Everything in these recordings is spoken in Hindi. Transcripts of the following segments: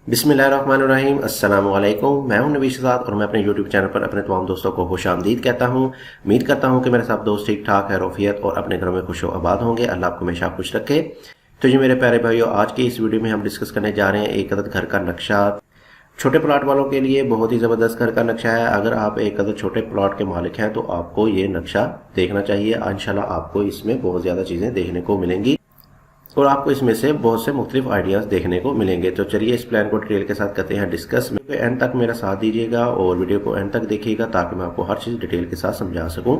बिस्मिल्लाहिर्रहमानिर्रहीम, अस्सलाम वालेकुम। मैं हूं नबी शहजाद और मैं अपने YouTube चैनल पर अपने तमाम दोस्तों को खुश आमदीद कहता हूं। उम्मीद करता हूं कि मेरे सब दोस्त ठीक ठाक है, रौफियत और अपने घरों में खुश आबाद होंगे। अल्लाह आपको हमेशा खुश रखे। तो जी मेरे प्यारे भाइयों, आज की इस वीडियो में हम डिस्कस करने जा रहे हैं एक अदद घर का नक्शा। छोटे प्लॉट वालों के लिए बहुत ही ज़बरदस्त घर का नक्शा है। अगर आप एक अदद छोटे प्लॉट के मालिक हैं तो आपको ये नक्शा देखना चाहिए। इंशाल्लाह आपको इसमें बहुत ज़्यादा चीज़ें देखने को मिलेंगी और आपको इसमें से बहुत से मुख्तलिफ आइडियाज़ देखने को मिलेंगे। तो चलिए इस प्लान को डिटेल के साथ करते हैं डिस्कस। एंड तक मेरा साथ दीजिएगा और वीडियो को एंड तक देखिएगा ताकि मैं आपको हर चीज़ डिटेल के साथ समझा सकूं।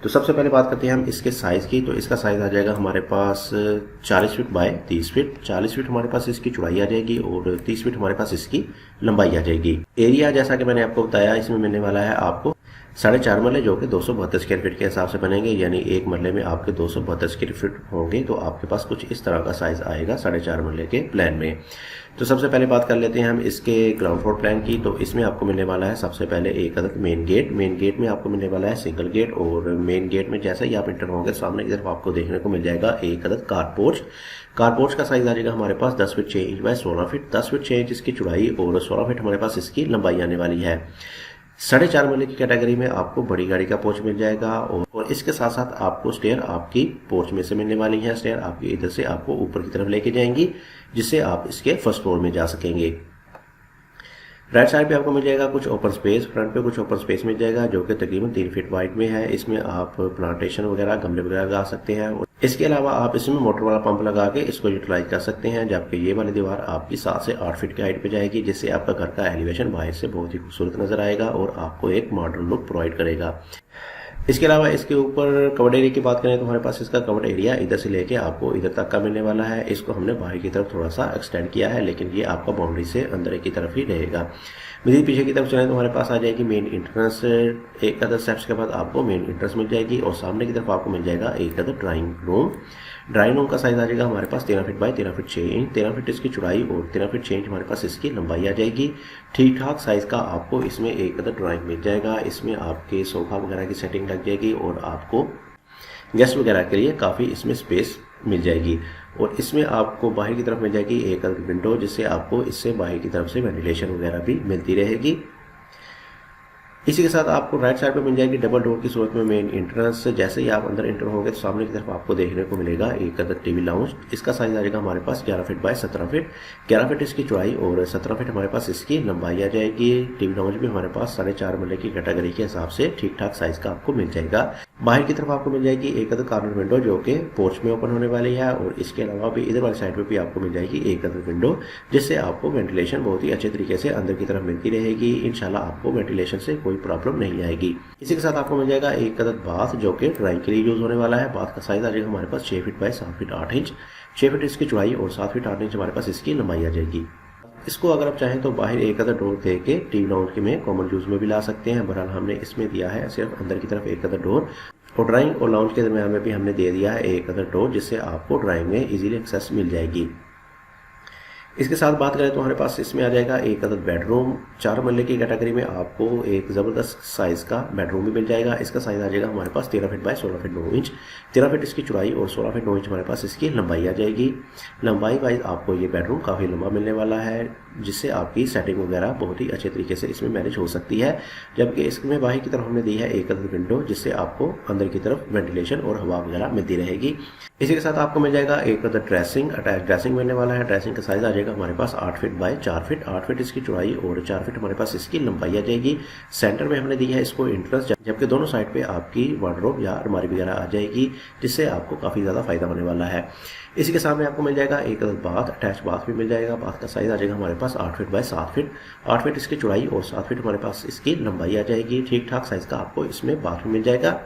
तो सबसे पहले बात करते हैं हम इसके साइज़ की। तो इसका साइज़ आ जाएगा हमारे पास 40 फीट बाय 30 फीट। 40 फीट हमारे पास इसकी चौड़ाई आ जाएगी और 30 फीट हमारे पास इसकी लंबाई आ जाएगी। एरिया जैसा कि मैंने आपको बताया इसमें मिलने वाला है आपको 4.5 मरले, जो कि 272 स्क्वायर फीट के हिसाब से बनेंगे। यानी एक मरले में आपके 272 स्क्वायर फीट होंगे। तो आपके पास कुछ इस तरह का साइज आएगा 4.5 मरले के प्लान में। तो सबसे पहले बात कर लेते हैं हम इसके ग्राउंड फ्लोर प्लान की। तो इसमें आपको मिलने वाला है सबसे पहले एक अदद मेन गेट। मेन गेट में आपको मिलने वाला है सिंगल गेट और मेन गेट में जैसे ही आप इंटर होंगे सामने की तरफ आपको देखने को मिल जाएगा एक अदद कार पोर्च। कार पोर्च का साइज आ जाएगा हमारे पास 10 feet 6 inch by 16 feet. 10 feet 6 inch इसकी चौड़ाई और 16 फीट हमारे पास इसकी लंबाई आने वाली है। 4.5 मरले की कैटेगरी में आपको बड़ी गाड़ी का पोर्च मिल जाएगा और इसके साथ साथ आपको स्टेयर आपकी पोर्च में से मिलने वाली है। स्टेयर आपकी इधर से आपको ऊपर की तरफ लेके जाएंगी जिससे आप इसके फर्स्ट फ्लोर में जा सकेंगे। राइट साइड पे आपको मिल जाएगा कुछ ओपन स्पेस, फ्रंट पे कुछ ओपन स्पेस मिल जाएगा जो कि तकरीबन 3 फीट वाइड में है। इसमें आप प्लांटेशन वगैरह गमले वगैरह लगा सकते हैं। इसके अलावा आप इसमें मोटर वाला पंप लगा के इसको यूटिलाइज कर सकते हैं। जबकि ये वाली दीवार आपकी 7 से 8 फीट की हाइट पे जाएगी जिससे आपका घर का एलिवेशन बाहर से बहुत ही खूबसूरत नजर आएगा और आपको एक मॉडर्न लुक प्रोवाइड करेगा। इसके अलावा इसके ऊपर कवर्ड एरिया की बात करें तो हमारे पास इसका कवर्ड एरिया इधर से लेके आपको इधर तक का मिलने वाला है। इसको हमने बाहर की तरफ थोड़ा सा एक्सटेंड किया है लेकिन ये आपका बाउंड्री से अंदर की तरफ ही रहेगा। मज़ीद पीछे की तरफ चलें तो हमारे पास आ जाएगी मेन इंट्रेंस। एक अदर स्टेप्स के बाद आपको मेन इंट्रेंस मिल जाएगी और सामने की तरफ आपको मिल जाएगा एक other drawing room. Drawing room का साइज आ जाएगा हमारे पास 13 feet by 13 feet 6 inch. 13 feet इसकी चौड़ाई और 13 फीट 6 इंच हमारे पास इसकी लंबाई आ जाएगी। ठीक ठाक साइज का आपको इसमें एक अदर ड्राइंग मिल जाएगा। इसमें आपके सोफा वगैरह की सेटिंग लग जाएगी और आपको गेस्ट वगैरह के लिए काफ़ी इसमें स्पेस मिल जाएगी। और इसमें आपको बाहर की तरफ मिल जाएगी एक अदर विंडो जिससे आपको इससे बाहर की तरफ से वेंटिलेशन वगैरह भी मिलती रहेगी। इसी के साथ आपको राइट साइड पे मिल जाएगी डबल डोर की सूरत में मेन एंट्रेंस। जैसे ही आप अंदर एंटर होंगे तो सामने की तरफ आपको देखने को मिलेगा एक अदर टीवी लाउंज। इसका साइज आ जाएगा हमारे पास 11 फीट बाय 17 फीट। 11 फीट इसकी चौड़ाई और 17 फीट हमारे पास इसकी लंबाई आ जाएगी। टीवी लाउंज भी हमारे पास 4.5 मरले की कैटेगरी के हिसाब से ठीक ठाक साइज का आपको मिल जाएगा। बाहर की तरफ आपको मिल जाएगी एक अदर कॉर्नर विंडो जो कि पोर्च में ओपन होने वाली है और इसके अलावा भी इधर वाली साइड पे भी आपको मिल जाएगी एक अदर विंडो जिससे आपको वेंटिलेशन बहुत ही अच्छे तरीके से अंदर की तरफ मिलती रहेगी। इंशाल्लाह आपको वेंटिलेशन से कोई प्रॉब्लम नहीं आएगी। इसी के साथ आपको मिल जाएगा एक अदर बाथ जो कि ड्राइंग के लिए यूज होने वाला है। बाथ का साइज आ जाएगा हमारे पास 6 feet by 7 feet 8 inch. 6 feet इसकी चौड़ाई और 7 फीट 8 इंच हमारे पास इसकी लंबाई आ जाएगी। इसको अगर आप चाहें तो बाहर एक अदर डोर दे के टीवी लाउंज में कॉमन यूज में भी ला सकते हैं। बहरहाल हमने इसमें दिया है सिर्फ अंदर की तरफ एक अदर डोर और ड्राइंग और लाउंज के दरमियान में भी हमने दे दिया है एक अदर डोर जिससे आपको ड्राइंग में इजीली एक्सेस मिल जाएगी। इसके साथ बात करें तो हमारे पास इसमें आ जाएगा एक अदद बेडरूम। 4 मरले की कैटेगरी में आपको एक ज़बरदस्त साइज़ का बेडरूम भी मिल जाएगा। इसका साइज़ आ जाएगा हमारे पास 13 feet by 16 feet 9 inch. 13 feet इसकी चौड़ाई और 16 फीट 9 इंच हमारे पास इसकी लंबाई आ जाएगी। लंबाई वाइज आपको ये बेडरूम काफ़ी लंबा मिलने वाला है जिससे आपकी सेटिंग वगैरह बहुत ही अच्छे तरीके से इसमें मैनेज हो सकती है। जबकि इसमें बाहर की तरफ हमने दी है एक अदद विंडो जिससे आपको अंदर की तरफ वेंटिलेशन और हवा वगैरह मिलती रहेगी। इसी के साथ आपको मिल जाएगा एक अदर ड्रेसिंग, अटैच ड्रेसिंग मिलने वाला है। ड्रेसिंग का साइज आ जाएगा हमारे पास 8 फीट बाय 4 फीट। 8 फीट इसकी चौड़ाई और 4 फीट हमारे पास इसकी लंबाई आ जाएगी। सेंटर में हमने दी है इसको एंट्रेंस, जबकि दोनों साइड पे आपकी वार्डरोब या अलमारी वगैरह आ जाएगी जिससे आपको काफ़ी ज़्यादा फायदा होने वाला है। इसी के सामने आपको मिल जाएगा एक अदर बाथ, अटैच बाथ भी मिल जाएगा। बाथ का साइज आ जाएगा हमारे पास 8 फीट बाय 7 फीट। 8 फीट इसकी चौड़ाई और 7 फीट हमारे पास इसकी लंबाई आ जाएगी। ठीक ठाक साइज का आपको इसमें बाथ भी मिल जाएगा।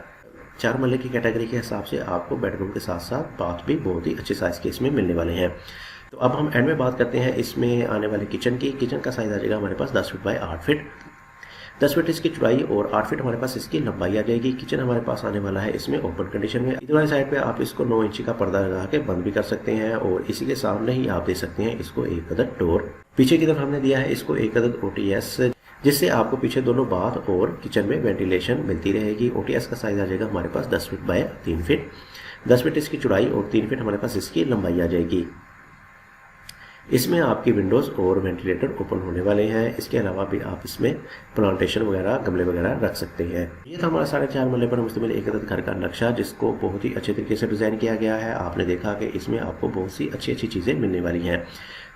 4 मरले की कैटेगरी के हिसाब से आपको बेडरूम के साथ साथ बाथ भी बहुत ही अच्छे साइज के इसमें मिलने वाले हैं। तो अब हम एंड में बात करते हैं इसमें आने वाले किचन की। किचन का साइज आ जाएगा हमारे पास 10 फीट बाय 8 फीट। 10 फीट इसकी चौड़ाई और 8 फीट हमारे पास इसकी लंबाई आ जाएगी। किचन हमारे पास आने वाला है इसमें ओपन कंडीशन में। इधर वाली साइड पे आप इसको 9 इंची का पर्दा लगा के बंद भी कर सकते हैं और इसी के सामने ही आप दे सकते हैं इसको एक अदद डोर। पीछे की तरफ हमने दिया है इसको एक अदद OTS जिससे आपको पीछे दोनों बाथ और किचन में वेंटिलेशन मिलती रहेगी। OTS का साइज आ जाएगा हमारे पास 10 फीट बाय 3 फीट। 10 फीट इसकी चौड़ाई और 3 फीट हमारे पास इसकी लंबाई आ जाएगी। इसमें आपकी विंडोज़ और वेंटिलेटर ओपन होने वाले हैं। इसके अलावा भी आप इसमें प्लांटेशन वगैरह, गमले वगैरह रख सकते हैं। ये था हमारा 4.5 मरले पर मुश्तमिल एक अदद घर का नक्शा, जिसको बहुत ही अच्छे तरीके से डिज़ाइन किया गया है। आपने देखा कि इसमें आपको बहुत सी अच्छी अच्छी चीज़ें मिलने वाली हैं।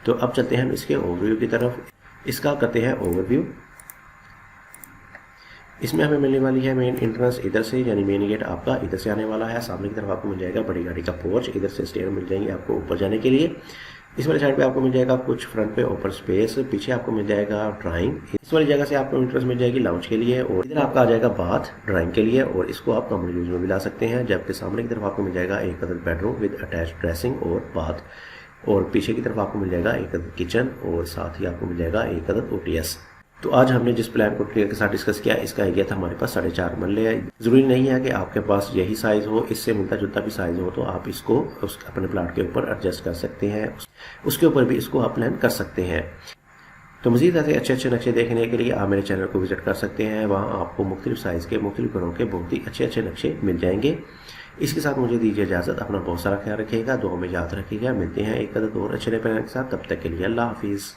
तो अब चलते हैं हम इसके ओवरव्यू की तरफ। इसका करते हैं ओवरव्यू। इसमें हमें मिलने वाली है मेन एंट्रेंस इधर से, यानी मेन गेट आपका इधर से आने वाला है। सामने की तरफ आपको मिल जाएगा बड़ी गाड़ी का पोर्च, इधर से स्टेयर मिल जाएंगे आपको ऊपर जाने के लिए। इस वाली साइड पे आपको मिल जाएगा कुछ फ्रंट पे ओपन स्पेस, पीछे आपको मिल जाएगा ड्राइंग। इस वाली जगह से आपको एंट्रेंस मिल जाएगी लाउंज के लिए, और इधर आपका आ जाएगा बाथ ड्राइंग के लिए, और इसको आप कॉमन यूज में भी ला सकते हैं। जबकि सामने की तरफ आपको मिल जाएगा एक अदद बेडरूम विद अटैच ड्रेसिंग और बाथ, और पीछे की तरफ आपको मिल जाएगा एक अदद किचन, और साथ ही आपको मिल जाएगा एक अदद OTS। तो आज हमने जिस प्लान को क्लियर के साथ डिस्कस किया, इसका एरिया था हमारे पास 4.5 मरले है। जरूरी नहीं है कि आपके पास यही साइज़ हो, इससे मिलता जुलता भी साइज़ हो तो आप इसको अपने प्लाट के ऊपर एडजस्ट कर सकते हैं, उसके ऊपर भी इसको आप प्लान कर सकते हैं। तो मज़ीद ऐसे अच्छे अच्छे नक्शे देखने के लिए आप मेरे चैनल को विजिट कर सकते हैं। वहाँ आपको मुख्तलिफ साइज़ के, मुख्तलिफ घरों के बहुत ही अच्छे अच्छे नक्शे मिल जाएंगे। इसके साथ मुझे दीजिए इजाज़त। अपना बहुत सारा ख्याल रखिएगा, दुआ में याद रखिएगा। मिलते हैं एक अदद और अच्छे नए प्लान के साथ। तब तक के लिए अल्लाह हाफिज़।